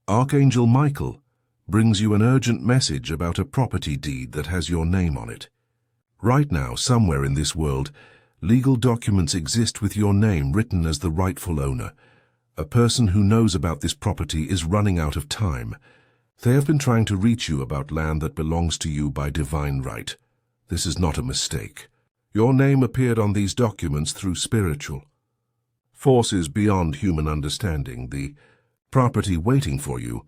Archangel Michael brings you an urgent message about a property deed that has your name on it. Right now, somewhere in this world, legal documents exist with your name written as the rightful owner. A person who knows about this property is running out of time. They have been trying to reach you about land that belongs to you by divine right. This is not a mistake. Your name appeared on these documents through spiritual forces beyond human understanding. The property waiting for you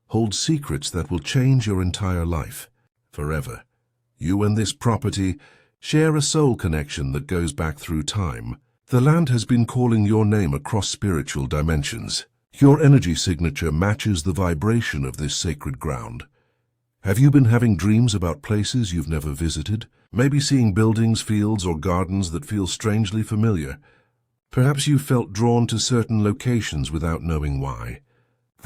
holds secrets that will change your entire life forever. You and this property share a soul connection that goes back through time. The land has been calling your name across spiritual dimensions. Your energy signature matches the vibration of this sacred ground. Have you been having dreams about places you've never visited? Maybe seeing buildings, fields, or gardens that feel strangely familiar. Perhaps you felt drawn to certain locations without knowing why.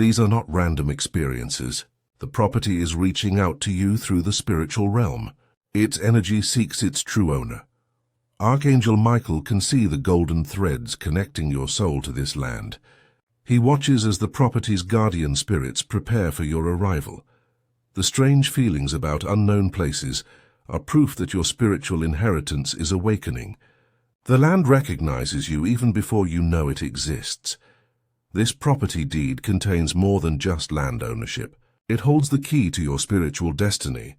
These are not random experiences. The property is reaching out to you through the spiritual realm. Its energy seeks its true owner. Archangel Michael can see the golden threads connecting your soul to this land. He watches as the property's guardian spirits prepare for your arrival. The strange feelings about unknown places are proof that your spiritual inheritance is awakening. The land recognizes you even before you know it exists. This property deed contains more than just land ownership. It holds the key to your spiritual destiny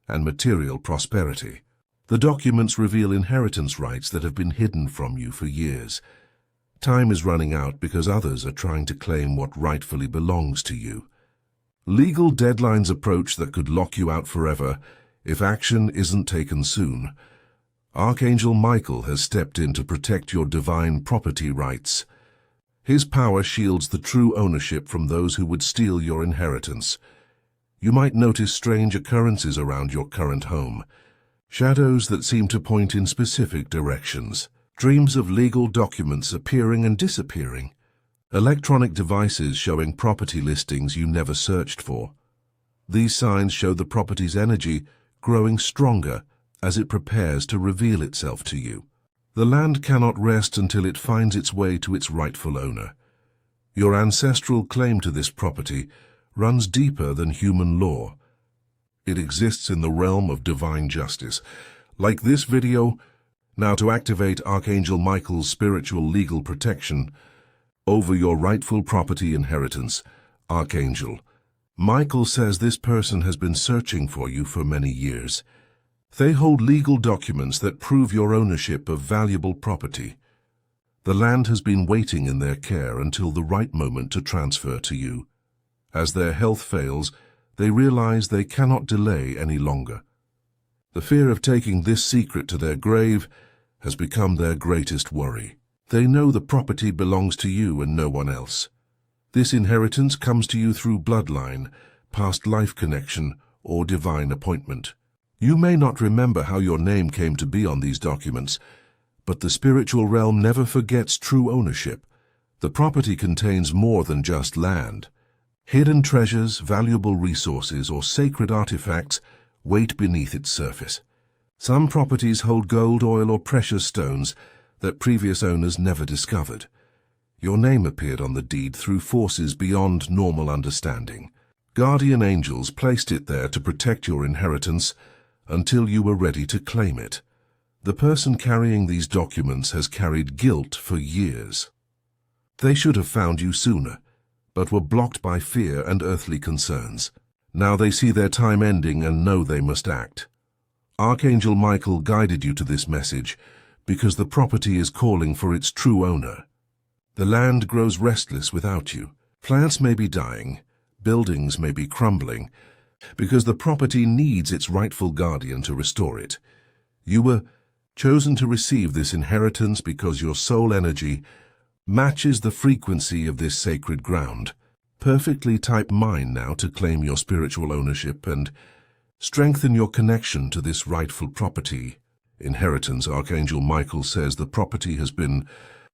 and material prosperity. The documents reveal inheritance rights that have been hidden from you for years. Time is running out because others are trying to claim what rightfully belongs to you. Legal deadlines approach that could lock you out forever if action isn't taken soon. Archangel Michael has stepped in to protect your divine property rights. His power shields the true ownership from those who would steal your inheritance. You might notice strange occurrences around your current home, shadows that seem to point in specific directions, dreams of legal documents appearing and disappearing, electronic devices showing property listings you never searched for. These signs show the property's energy growing stronger as it prepares to reveal itself to you. The land cannot rest until it finds its way to its rightful owner. Your ancestral claim to this property runs deeper than human law. It exists in the realm of divine justice. Like this video, now to activate Archangel Michael's spiritual legal protection over your rightful property inheritance. Archangel Michael says this person has been searching for you for many years. They hold legal documents that prove your ownership of valuable property. The land has been waiting in their care until the right moment to transfer to you. As their health fails, they realize they cannot delay any longer. The fear of taking this secret to their grave has become their greatest worry. They know the property belongs to you and no one else. This inheritance comes to you through bloodline, past life connection, or divine appointment. You may not remember how your name came to be on these documents, but the spiritual realm never forgets true ownership. The property contains more than just land. Hidden treasures, valuable resources, or sacred artifacts wait beneath its surface. Some properties hold gold, oil, or precious stones that previous owners never discovered. Your name appeared on the deed through forces beyond normal understanding. Guardian angels placed it there to protect your inheritance until you were ready to claim it. The person carrying these documents has carried guilt for years. They should have found you sooner, but were blocked by fear and earthly concerns. Now they see their time ending and know they must act. Archangel Michael guided you to this message because the property is calling for its true owner. The land grows restless without you. Plants may be dying, buildings may be crumbling, because the property needs its rightful guardian to restore it. You were chosen to receive this inheritance because your soul energy matches the frequency of this sacred ground. Perfectly type mine now to claim your spiritual ownership and strengthen your connection to this rightful property. Inheritance. Archangel Michael says the property has been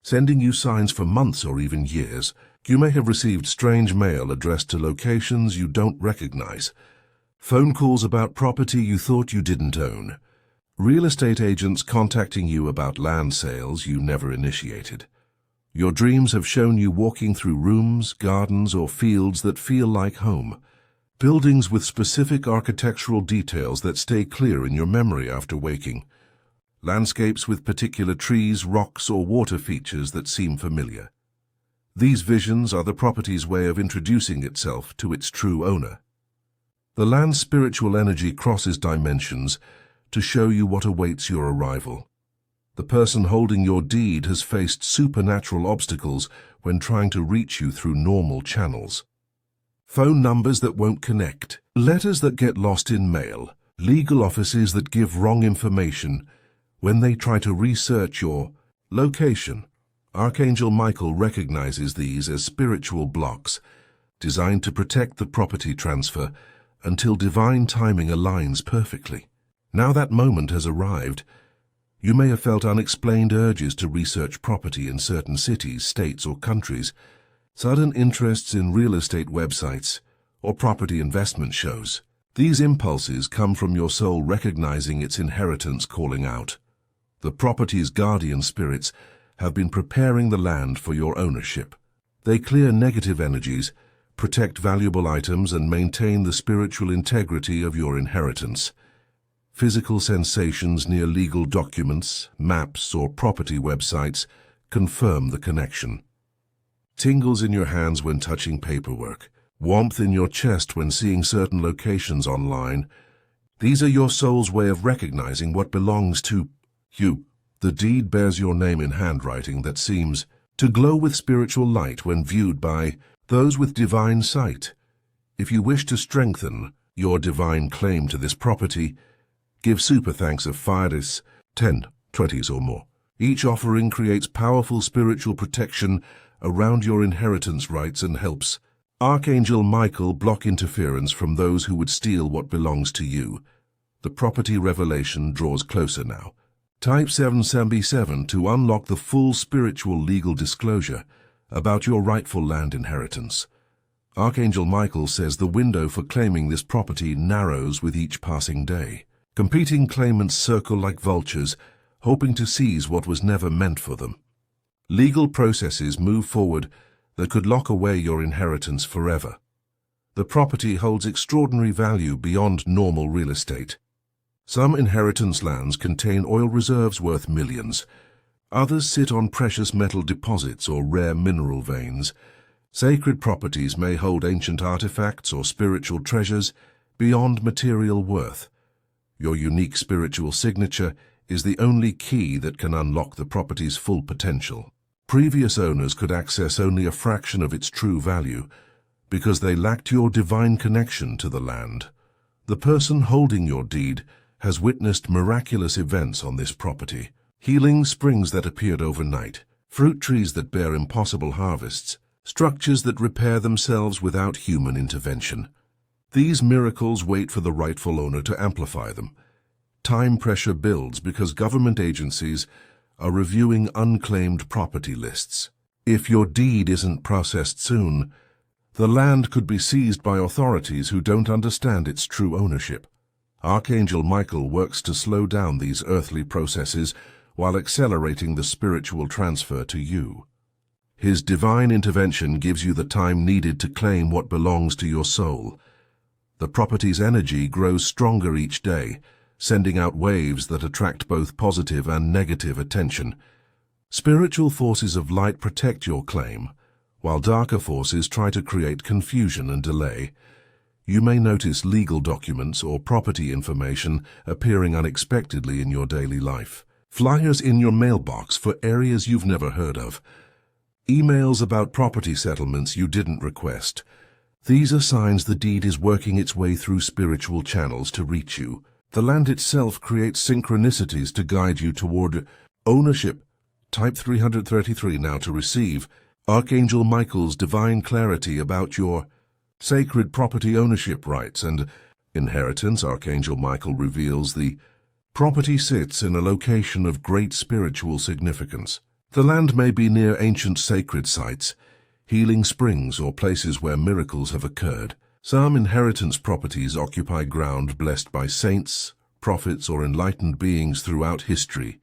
sending you signs for months or even years. You may have received strange mail addressed to locations you don't recognize, phone calls about property you thought you didn't own, real estate agents contacting you about land sales you never initiated. Your dreams have shown you walking through rooms, gardens, or fields that feel like home. Buildings with specific architectural details that stay clear in your memory after waking. Landscapes with particular trees, rocks, or water features that seem familiar. These visions are the property's way of introducing itself to its true owner. The land's spiritual energy crosses dimensions to show you what awaits your arrival. The person holding your deed has faced supernatural obstacles when trying to reach you through normal channels. Phone numbers that won't connect, letters that get lost in mail, legal offices that give wrong information when they try to research your location. Archangel Michael recognizes these as spiritual blocks designed to protect the property transfer until divine timing aligns perfectly. Now that moment has arrived. You may have felt unexplained urges to research property in certain cities, states, or countries, sudden interests in real estate websites or property investment shows. These impulses come from your soul recognizing its inheritance calling out. The property's guardian spirits have been preparing the land for your ownership. They clear negative energies, protect valuable items, and maintain the spiritual integrity of your inheritance. Physical sensations near legal documents, maps, or property websites confirm the connection. Tingles in your hands when touching paperwork, warmth in your chest when seeing certain locations online. These are your soul's way of recognizing what belongs to you. The deed bears your name in handwriting that seems to glow with spiritual light when viewed by those with divine sight. If you wish to strengthen your divine claim to this property, give super thanks of 5, 10, 20s or more. Each offering creates powerful spiritual protection around your inheritance rights and helps Archangel Michael block interference from those who would steal what belongs to you. The property revelation draws closer now. Type 777 to unlock the full spiritual legal disclosure about your rightful land inheritance. Archangel Michael says the window for claiming this property narrows with each passing day. Competing claimants circle like vultures, hoping to seize what was never meant for them. Legal processes move forward that could lock away your inheritance forever. The property holds extraordinary value beyond normal real estate. Some inheritance lands contain oil reserves worth millions. Others sit on precious metal deposits or rare mineral veins. Sacred properties may hold ancient artifacts or spiritual treasures beyond material worth. Your unique spiritual signature is the only key that can unlock the property's full potential. Previous owners could access only a fraction of its true value because they lacked your divine connection to the land. The person holding your deed has witnessed miraculous events on this property. Healing springs that appeared overnight, fruit trees that bear impossible harvests, structures that repair themselves without human intervention. These miracles wait for the rightful owner to amplify them. Time pressure builds because government agencies are reviewing unclaimed property lists. If your deed isn't processed soon, the land could be seized by authorities who don't understand its true ownership. Archangel Michael works to slow down these earthly processes while accelerating the spiritual transfer to you. His divine intervention gives you the time needed to claim what belongs to your soul. The property's energy grows stronger each day, sending out waves that attract both positive and negative attention. Spiritual forces of light protect your claim, while darker forces try to create confusion and delay. You may notice legal documents or property information appearing unexpectedly in your daily life. Flyers in your mailbox for areas you've never heard of. Emails about property settlements you didn't request. These are signs the deed is working its way through spiritual channels to reach you. The land itself creates synchronicities to guide you toward ownership. Type 333 now to receive Archangel Michael's divine clarity about your sacred property ownership rights and inheritance. Archangel Michael reveals the property sits in a location of great spiritual significance. The land may be near ancient sacred sites, healing springs, or places where miracles have occurred. Some inheritance properties occupy ground blessed by saints, prophets, or enlightened beings throughout history.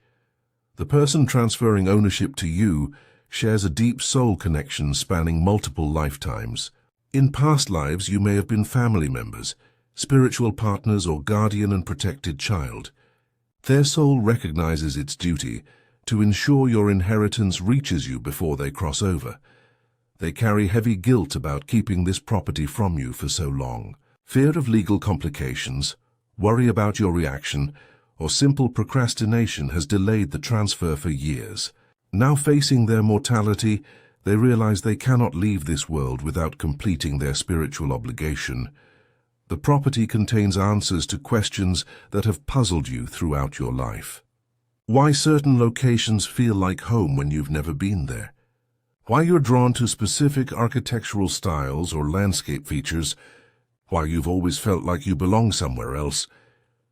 The person transferring ownership to you shares a deep soul connection spanning multiple lifetimes. In past lives, you may have been family members, spiritual partners, or guardian and protected child. Their soul recognizes its duty to ensure your inheritance reaches you before they cross over. They carry heavy guilt about keeping this property from you for so long. Fear of legal complications, worry about your reaction, or simple procrastination has delayed the transfer for years. Now facing their mortality, they realize they cannot leave this world without completing their spiritual obligation. The property contains answers to questions that have puzzled you throughout your life. Why certain locations feel like home when you've never been there. Why you're drawn to specific architectural styles or landscape features. Why you've always felt like you belong somewhere else.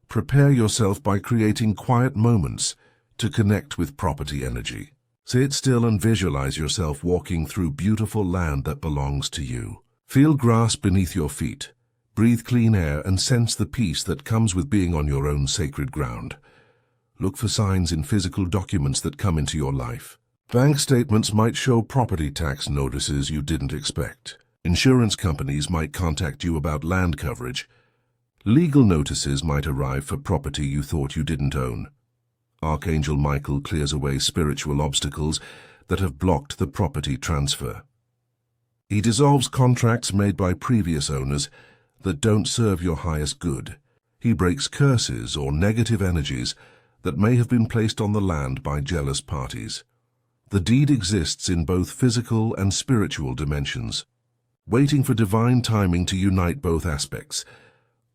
Prepare yourself by creating quiet moments to connect with property energy. Sit still and visualize yourself walking through beautiful land that belongs to you. Feel grass beneath your feet. Breathe clean air and sense the peace that comes with being on your own sacred ground. Look for signs in physical documents that come into your life. Bank statements might show property tax notices you didn't expect. Insurance companies might contact you about land coverage. Legal notices might arrive for property you thought you didn't own. Archangel Michael clears away spiritual obstacles that have blocked the property transfer. He dissolves contracts made by previous owners that don't serve your highest good. He breaks curses or negative energies that may have been placed on the land by jealous parties. The deed exists in both physical and spiritual dimensions, waiting for divine timing to unite both aspects.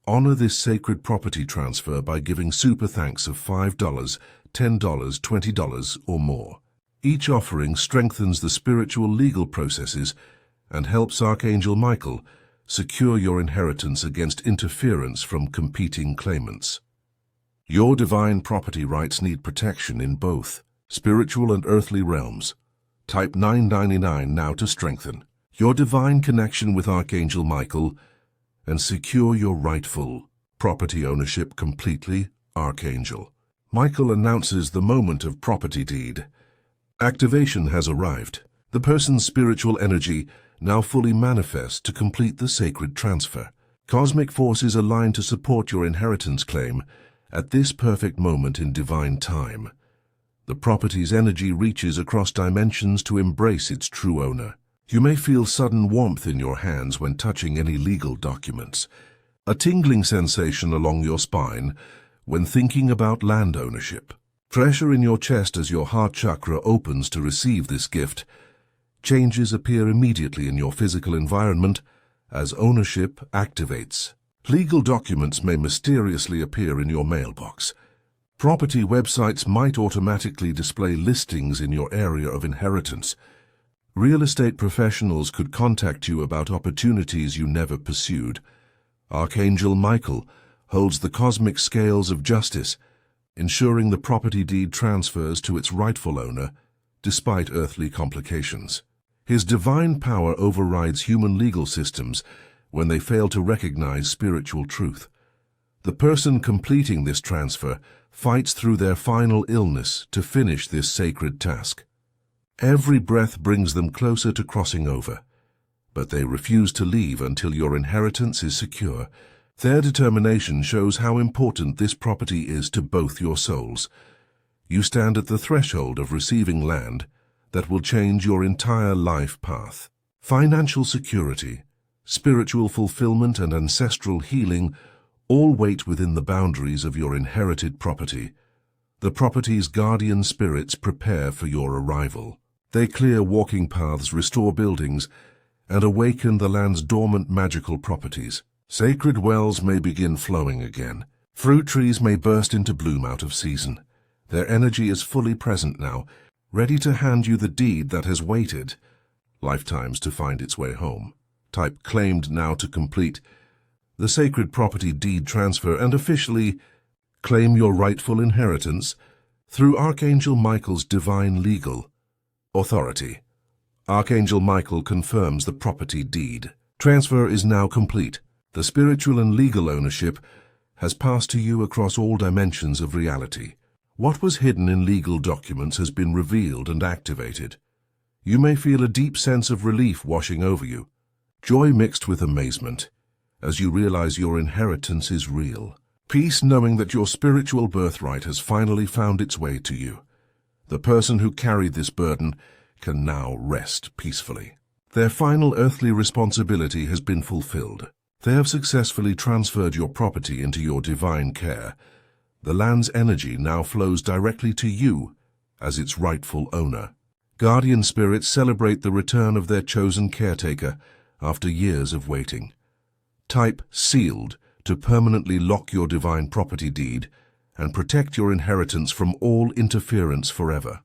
Honor this sacred property transfer by giving super thanks of $5, $10, $20, or more. Each offering strengthens the spiritual legal processes and helps Archangel Michael secure your inheritance against interference from competing claimants. Your divine property rights need protection in both spiritual and earthly realms. Type 999 now to strengthen your divine connection with Archangel Michael and secure your rightful property ownership completely. Archangel Michael announces the moment of property deed. Activation has arrived. The person's spiritual energy now fully manifests to complete the sacred transfer. Cosmic forces align to support your inheritance claim at this perfect moment in divine time. The property's energy reaches across dimensions to embrace its true owner. You may feel sudden warmth in your hands when touching any legal documents, a tingling sensation along your spine when thinking about land ownership, pressure in your chest as your heart chakra opens to receive this gift. Changes appear immediately in your physical environment as ownership activates. Legal documents may mysteriously appear in your mailbox. Property websites might automatically display listings in your area of inheritance. Real estate professionals could contact you about opportunities you never pursued. Archangel Michael holds the cosmic scales of justice, ensuring the property deed transfers to its rightful owner, despite earthly complications. His divine power overrides human legal systems when they fail to recognize spiritual truth. The person completing this transfer fights through their final illness to finish this sacred task. Every breath brings them closer to crossing over, but they refuse to leave until your inheritance is secure. Their determination shows how important this property is to both your souls. You stand at the threshold of receiving land that will change your entire life path. Financial security, spiritual fulfillment, and ancestral healing all wait within the boundaries of your inherited property. The property's guardian spirits prepare for your arrival. They clear walking paths, restore buildings, and awaken the land's dormant magical properties. Sacred wells may begin flowing again. Fruit trees may burst into bloom out of season. Their energy is fully present now, ready to hand you the deed that has waited lifetimes to find its way home. Type claimed now to complete the sacred property deed transfer and officially claim your rightful inheritance through Archangel Michael's divine legal authority. Archangel Michael confirms the property deed. Transfer is now complete. The spiritual and legal ownership has passed to you across all dimensions of reality. What was hidden in legal documents has been revealed and activated. You may feel a deep sense of relief washing over you, joy mixed with amazement, as you realize your inheritance is real. Peace knowing that your spiritual birthright has finally found its way to you. The person who carried this burden can now rest peacefully. Their final earthly responsibility has been fulfilled. They have successfully transferred your property into your divine care. The land's energy now flows directly to you as its rightful owner. Guardian spirits celebrate the return of their chosen caretaker after years of waiting. Type sealed to permanently lock your divine property deed and protect your inheritance from all interference forever.